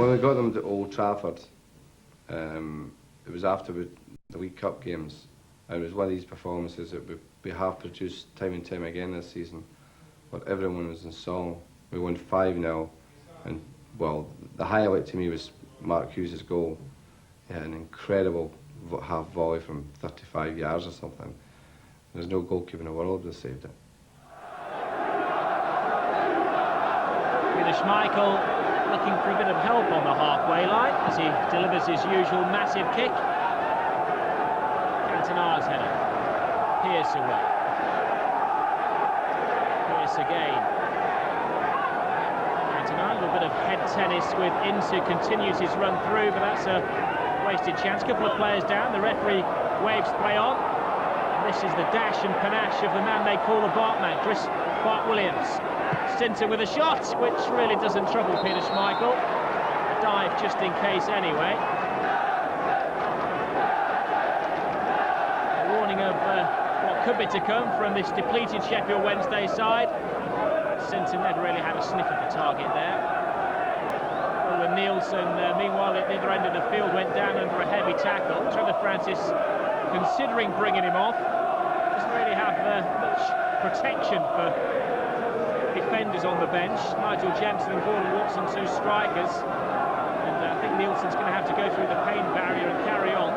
when we got them to Old Trafford, it was after the League Cup games. And it was one of these performances that we have produced time and time again this season. But everyone was in song. We won 5-0. And, well, the highlight to me was Mark Hughes' goal. He had an incredible half volley from 35 yards or something. There's no goalkeeper in the world that saved it. Schmeichel looking for a bit of help on the halfway line as he delivers his usual massive kick. Cantona's header. Pierce away. Pierce again. Cantona, a little bit of head tennis with Ince, continues his run through, but that's a wasted chance. Couple of players down, the referee waves play on. And this is the dash and panache of the man they call the Bartman, Chris Bart-Williams. Stinton with a shot, which really doesn't trouble Peter Schmeichel. A dive just in case anyway. A warning of what could be to come from this depleted Sheffield Wednesday side. Stinton never really had a sniff at the target there. Owen Nielsen, meanwhile, at the other end of the field, went down under a heavy tackle. Trevor Francis considering bringing him off. Doesn't really have much protection for defenders on the bench. Nigel Jensen and Gordon Watson, two strikers, and I think Nielsen's going to have to go through the pain barrier and carry on.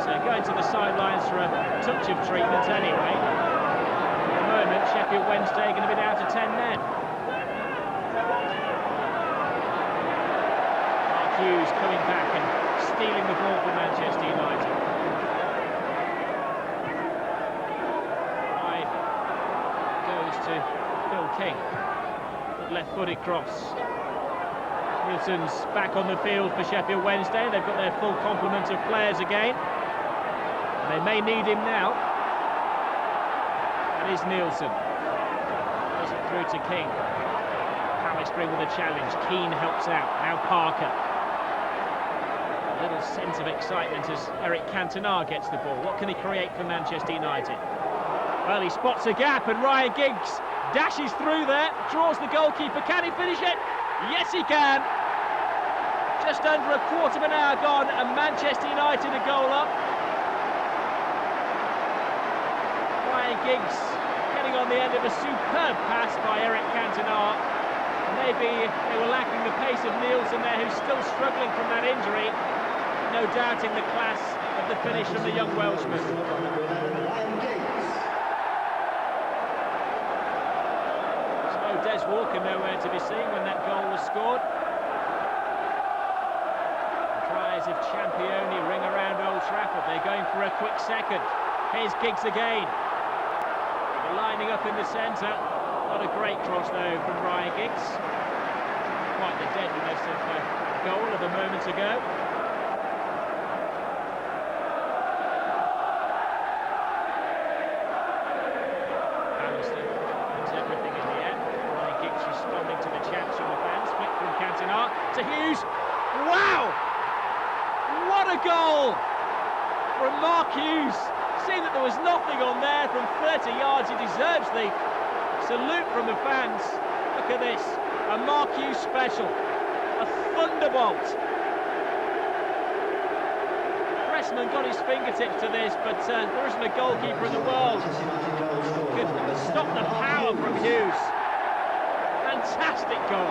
So going to the sidelines for a touch of treatment anyway. At the moment, Sheffield Wednesday are going to be down to 10 men. Mark Hughes coming back and stealing the ball from Manchester United. To Phil King, left-footed cross. Nielsen's back on the field for Sheffield Wednesday. They've got their full complement of players again. And they may need him now. That is Nielsen. Goes it through to King. Palistring with a challenge. Keane helps out. Now Parker. A little sense of excitement as Eric Cantona gets the ball. What can he create for Manchester United? Well, he spots a gap and Ryan Giggs dashes through there, draws the goalkeeper. Can he finish it? Yes, he can. Just under a quarter of an hour gone and Manchester United a goal up. Ryan Giggs getting on the end of a superb pass by Eric Cantona. Maybe they were lacking the pace of Nielsen there, who's still struggling from that injury. No doubting the class of the finish from the young Welshman. Des Walker nowhere to be seen when that goal was scored. The cries of Championi ring around Old Trafford. They're going for a quick second. Here's Giggs again. They're lining up in the centre. Not a great cross though from Ryan Giggs. Quite the deadliness of the goal of a moment ago. To Hughes. Wow! What a goal from Mark Hughes. See that there was nothing on there from 30 yards. He deserves the salute from the fans. Look at this, a Mark Hughes special, a thunderbolt. Pressman got his fingertips to this, but there isn't a goalkeeper in the world who could stop the power from Hughes. Fantastic goal.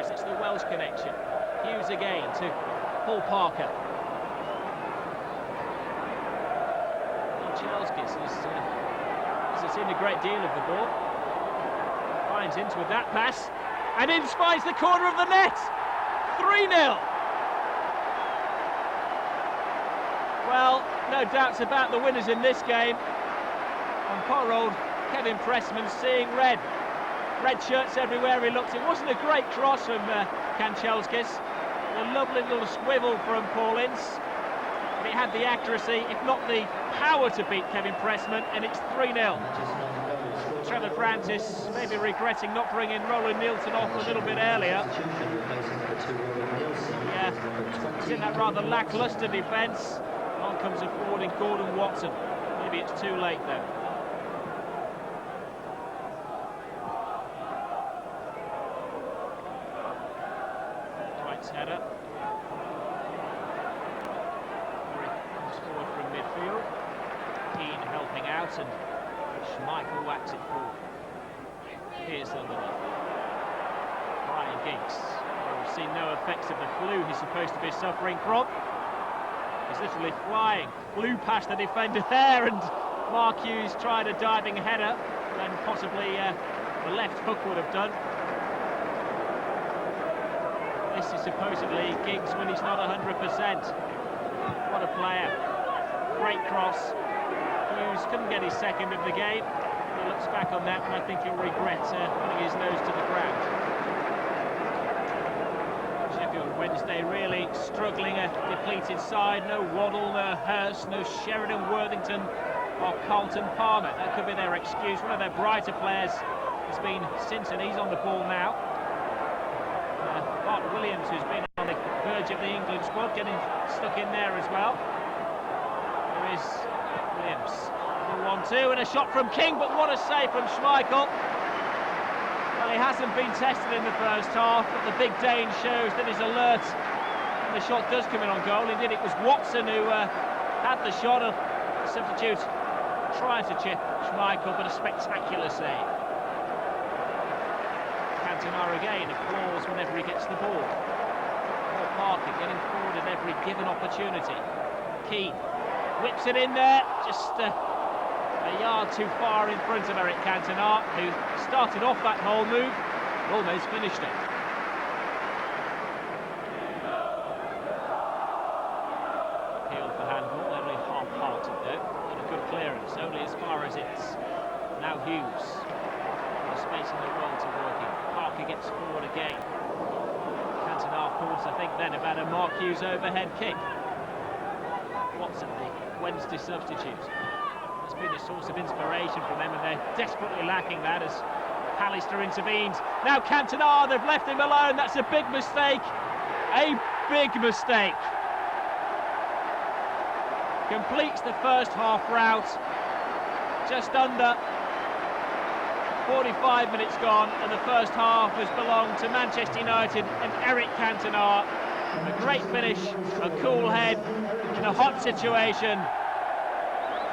It's the Welsh connection. Hughes again to Paul Parker. Chelskis has seen a great deal of the ball. Finds Ince with that pass, and Ince finds the corner of the net. 3-0. Well, no doubts about the winners in this game. And poor old Kevin Pressman seeing red. Red shirts everywhere he looked. It wasn't a great cross from Kanchelskis. A lovely little swivel from Paul Ince. But it had the accuracy, if not the power, to beat Kevin Pressman, and it's 3-0. Trevor Francis maybe regretting not bringing Roland Nielsen off a little bit earlier. Yeah, he's in that rather lacklustre defence. On comes a forward in Gordon Watson. Maybe it's too late though. White's header. Comes forward from midfield. Keane helping out, and Schmeichel whacks it forward. Here's underneath. Ryan Giggs. We've seen no effects of the flu he's supposed to be suffering from. He's literally flying. Flew past the defender there, and Mark Hughes tried a diving header, and possibly the left hook would have done. This is supposedly Giggs when he's not 100%. What a player. Great cross. Hughes couldn't get his second of the game. He looks back on that, and I think he'll regret putting his nose to the ground. Sheffield Wednesday really struggling, a depleted side. No Waddle, no Hurst, no Sheridan Worthington or Carlton Palmer. That could be their excuse. One of their brighter players has been Sinton. He's on the ball now. Bart Williams, who's been on the verge of the England squad, getting stuck in there as well. There is Williams. 1-2 and a shot from King, but what a save from Schmeichel. Well, he hasn't been tested in the first half, but the big Dane shows that he's alert. And the shot does come in on goal. Indeed, it was Watson who had the shot. A substitute trying to chip Schmeichel, but a spectacular save. Cantona again, applause whenever he gets the ball. Paul Parker getting forward at every given opportunity. Keane whips it in there, just a yard too far in front of Eric Cantona, who started off that whole move, almost finished it. Appeal for handball, only half-hearted though, and a good clearance, only as far as it's now Hughes. The space in the role to work in. Parker gets forward again. Cantona thought, I think, then about a Mark Hughes overhead kick. Watson, the Wednesday substitute. It's been a source of inspiration for them, and they're desperately lacking that as Pallister intervenes. Now Cantona, they've left him alone. That's a big mistake. A big mistake. Completes the first half route. Just under 45 minutes gone, and the first half has belonged to Manchester United and Eric Cantona. A great finish, a cool head in a hot situation.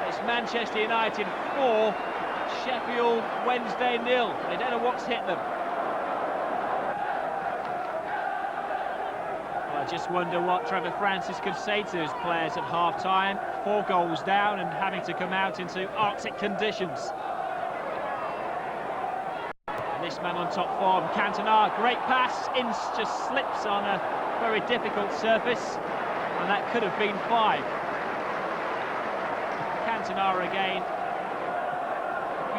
It's Manchester United 4, Sheffield Wednesday 0. They don't know what's hit them. Well, I just wonder what Trevor Francis could say to his players at half-time. 4 goals down and having to come out into Arctic conditions. And this man on top form, Cantona, great pass, Ince just slips on a very difficult surface, and that could have been 5. Cantona again,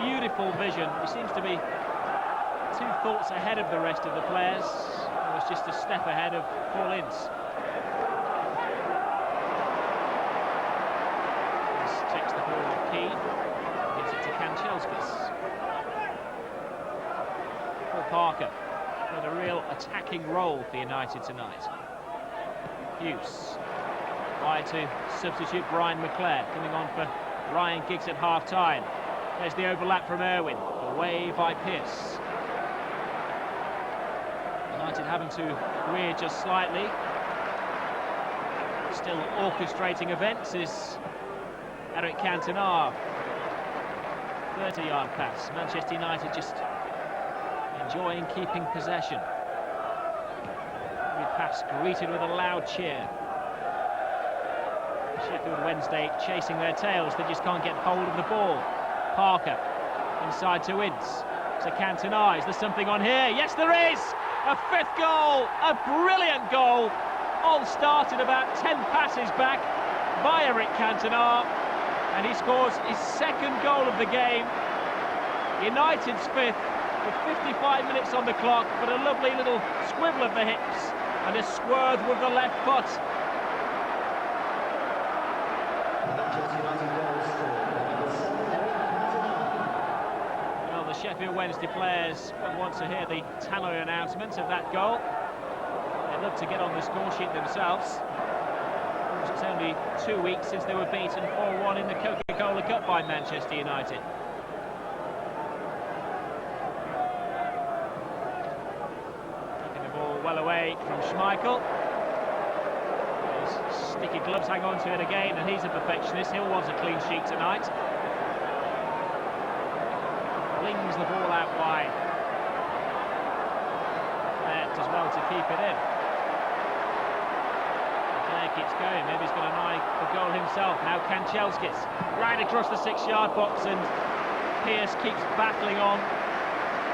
beautiful vision. He seems to be 2 thoughts ahead of the rest of the players. He was just a step ahead of Paul Ince. This takes the ball with Keane, gives it to Kanchelskis. Paul Parker with a real attacking role for United tonight. Hughes. Wide to substitute Brian McClare, coming on for Ryan Giggs at half-time. There's the overlap from Irwin, away by Pearce. United having to rear just slightly. Still orchestrating events is Eric Cantona. 30-yard pass. Manchester United just enjoying keeping possession. Every pass greeted with a loud cheer. Sheffield Wednesday chasing their tails, they just can't get hold of the ball. Parker inside to Ince. To Cantona, is there something on here? Yes, there is! A 5th goal, a brilliant goal. All started about 10 passes back by Eric Cantona, and he scores his 2nd goal of the game. United's 5th, with 55 minutes on the clock, but a lovely little swivel of the hips and a swerve with the left foot. Sheffield Wednesday players will want to hear the tannoy announcement of that goal. They look to get on the score sheet themselves. It's only 2 weeks since they were beaten 4-1 in the Coca-Cola Cup by Manchester United. Taking the ball well away from Schmeichel. His sticky gloves hang on to it again, and he's a perfectionist. He'll want a clean sheet tonight. Flings the ball out wide. There does well to keep it in. Keeps going, maybe he's got an eye for goal himself. Now Kanchelskis right across the 6-yard box, and Pearce keeps battling on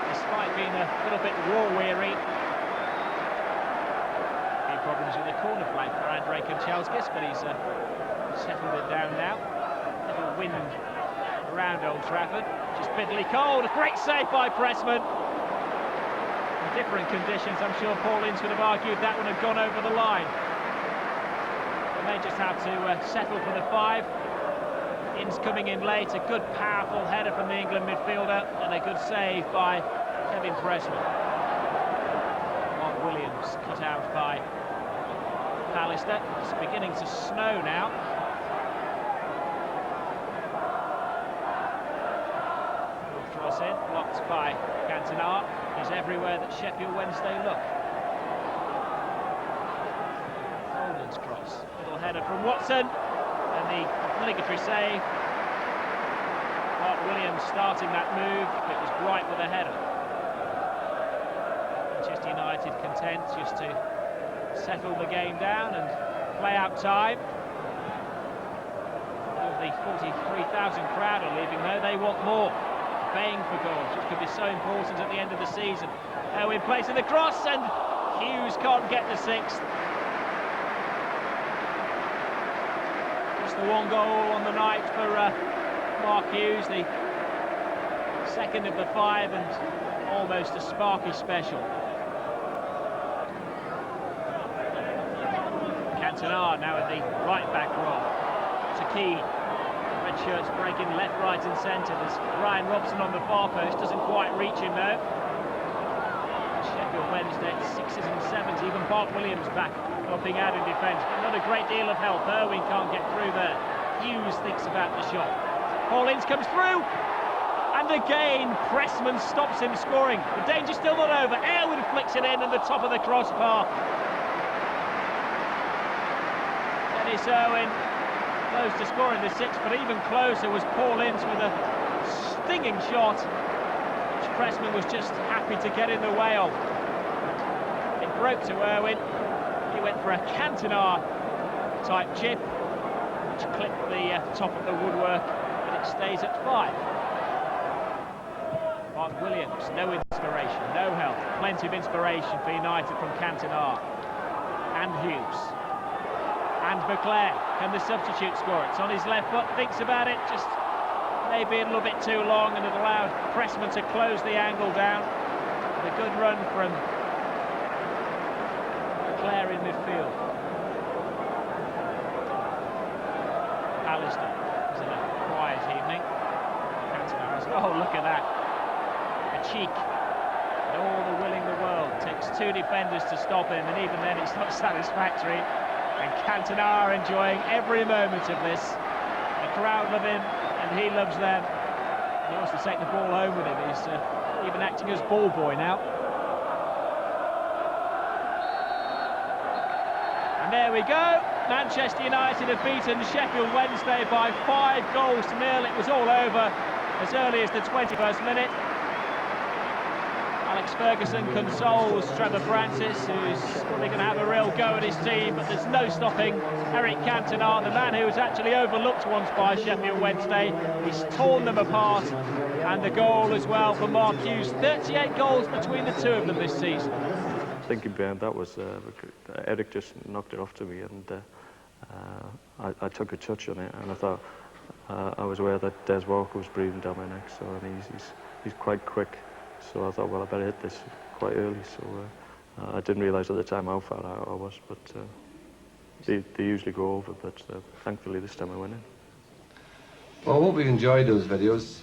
despite being a little bit war-weary. A few problems with the corner flag for Andrei Kanchelskis, but he's settled it down now. Little wind around Old Trafford, just bitterly cold. A great save by Pressman. In different conditions, I'm sure Paul Ince would have argued that one had gone over the line. They just have to settle for the 5. Ince coming in late, a good powerful header from the England midfielder, and a good save by Kevin Pressman. Mark Williams cut out by Pallister. It's beginning to snow now. Cross in, blocked by Cantona. He's everywhere that Sheffield Wednesday look. Cross, little header from Watson, and the obligatory save. Mark Williams starting that move. It was Bright with a header. Manchester United content just to settle the game down and play out time. The 43,000 crowd are leaving though. They want more, baying for goals, which could be so important at the end of the season. Owen placing the cross, and Hughes can't get the 6th. The 1 goal on the night for Mark Hughes, the 2nd of the 5, and almost a Sparky special. Cantona now in the right-back role. It's a key. Red shirts breaking left, right and centre. There's Ryan Robson on the far post, doesn't quite reach him though. Sheffield Wednesday 6s and 7s, even Mark Williams back helping out in defence, but not a great deal of help. Irwin can't get through there. Hughes thinks about the shot. Paul Ince comes through, and again Pressman stops him scoring. The danger's still not over. Irwin flicks it in at the top of the crossbar. Dennis Irwin close to scoring the 6th, but even closer was Paul Ince with a stinging shot, which Pressman was just happy to get in the way of. It broke to Irwin. He went for a Cantona type chip, which clipped the top of the woodwork, and it stays at 5. Mark Williams, no inspiration, no help. Plenty of inspiration for United from Cantona and Hughes. And McClare, can the substitute score? It's on his left foot, thinks about it, just maybe a little bit too long, and it allowed Pressman to close the angle down. And a good run from McClare in midfield. Pallister was in a quiet evening. Oh, look at that. A cheek. And all the will in the world. Takes 2 defenders to stop him, and even then it's not satisfactory. And Cantona enjoying every moment of this. The crowd love him, and he loves them. He wants to take the ball home with him. He's even acting as ball boy now. And there we go. Manchester United have beaten Sheffield Wednesday by 5 goals to 0. It was all over as early as the 21st minute. Alex Ferguson consoles Trevor Francis, who's probably going to have a real go at his team, but there's no stopping Eric Cantona, the man who was actually overlooked once by Sheffield Wednesday. He's torn them apart, and the goal as well for Mark Hughes. 38 goals between the 2 of them this season. Thinking behind that was Eric just knocked it off to me, and I took a touch on it, and I thought I was aware that Des Walker was breathing down my neck, so and he's quite quick. So I thought, well, I better hit this quite early. So I didn't realise at the time how far out I was, but they usually go over. But thankfully this time I went in. Well, I hope you enjoyed those videos.